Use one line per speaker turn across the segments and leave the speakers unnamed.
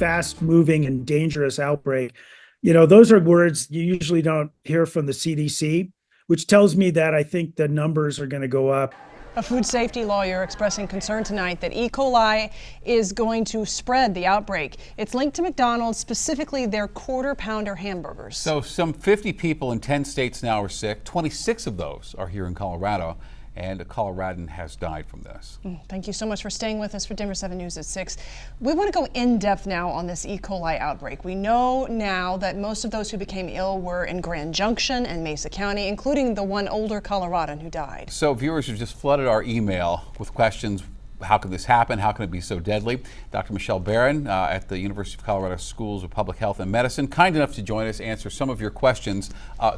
fast-moving and dangerous outbreak. Those are words you usually don't hear from the CDC, which tells me that I think the numbers are going to go up.
A food safety lawyer expressing concern tonight that E. coli is going to spread the outbreak. It's linked to McDonald's, specifically their quarter-pounder hamburgers.
So some 50 people in 10 states now are sick. 26 of those are here in Colorado, and a Coloradan has died from this.
Thank you so much for staying with us for Denver 7 News at 6. We want to go in depth now on this E. coli outbreak. We know now that most of those who became ill were in Grand Junction and Mesa County, including the one older Coloradan who died.
So viewers have just flooded our email with questions. How can this happen? How can it be so deadly? Dr. Michelle Barron at the University of Colorado Schools of Public Health and Medicine, kind enough to join us, answer some of your questions.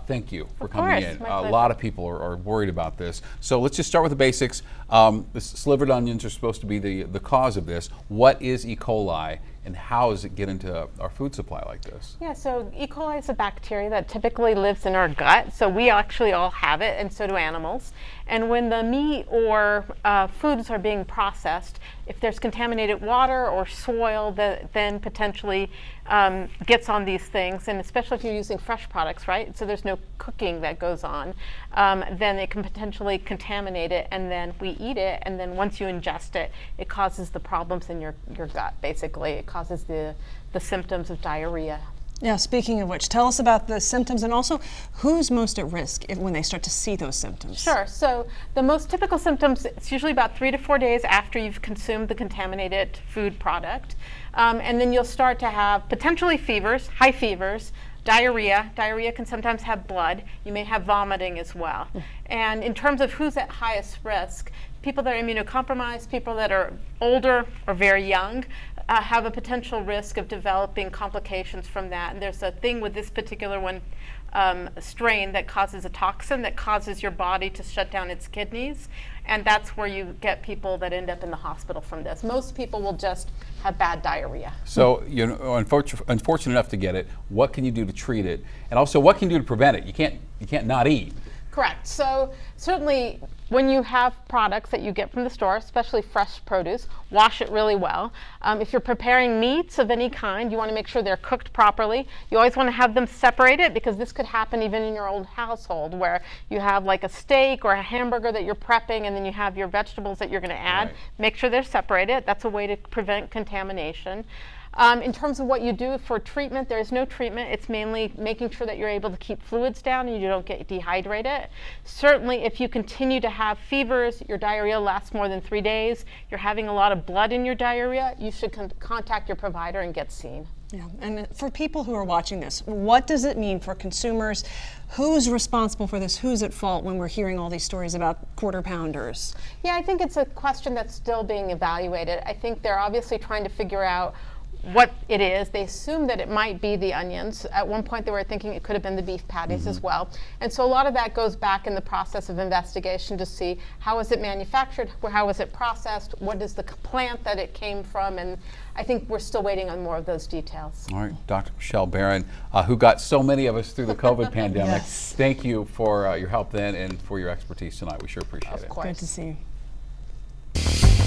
Thank you for coming in. A lot of people are worried about this. So let's just start with the basics. The slivered onions are supposed to be the cause of this. What is E. coli, and how does it get into our food supply like this?
Yeah, so E. coli is a bacteria that typically lives in our gut. So we actually all have it, and so do animals. And when the meat or foods are being processed, if there's contaminated water or soil that then potentially gets on these things, and especially if you're using fresh products, right? So there's no cooking that goes on, then it can potentially contaminate it, and then we eat it, and then once you ingest it, it causes the problems in your gut, basically. It causes the symptoms of diarrhea.
Yeah, speaking of which, tell us about the symptoms and also who's most at risk when they start to see those symptoms.
Sure. So the most typical symptoms, it's usually about 3 to 4 days after you've consumed the contaminated food product. And then you'll start to have potentially fevers, high fevers, diarrhea. Diarrhea can sometimes have blood. You may have vomiting as well. And in terms of who's at highest risk, people that are immunocompromised, people that are older or very young, have a potential risk of developing complications from that. And there's a thing with this particular one, strain that causes a toxin that causes your body to shut down its kidneys. And that's where you get people that end up in the hospital from this. Most people will just have bad diarrhea.
So, unfortunate enough to get it, what can you do to treat it? And also, what can you do to prevent it? You can't not eat.
Correct. So certainly when you have products that you get from the store, especially fresh produce, wash it really well. If you're preparing meats of any kind, you want to make sure they're cooked properly. You always want to have them separated, because this could happen even in your own household, where you have like a steak or a hamburger that you're prepping, and then you have your vegetables that you're going to add.
Right.
Make sure they're separated. That's a way to prevent contamination. In terms of what you do for treatment, there is no treatment. It's mainly making sure that you're able to keep fluids down and you don't get dehydrated. Certainly, if you continue to have fevers, your diarrhea lasts more than 3 days, you're having a lot of blood in your diarrhea, you should contact your provider and get seen.
Yeah, and for people who are watching this, what does it mean for consumers? Who's responsible for this? Who's at fault when we're hearing all these stories about quarter pounders?
Yeah, I think it's a question that's still being evaluated. I think they're obviously trying to figure out what it is. They assume that it might be the onions. At one point they were thinking it could have been the beef patties as well. And so a lot of that goes back in the process of investigation to see how was it manufactured, how was it processed, what is the plant that it came from, and I think we're still waiting on more of those details.
All right, Dr. Michelle Barron, who got so many of us through the COVID pandemic.
Yes.
Thank you for your help then and for your expertise tonight. We sure appreciate it.
Of course.
Good to see you.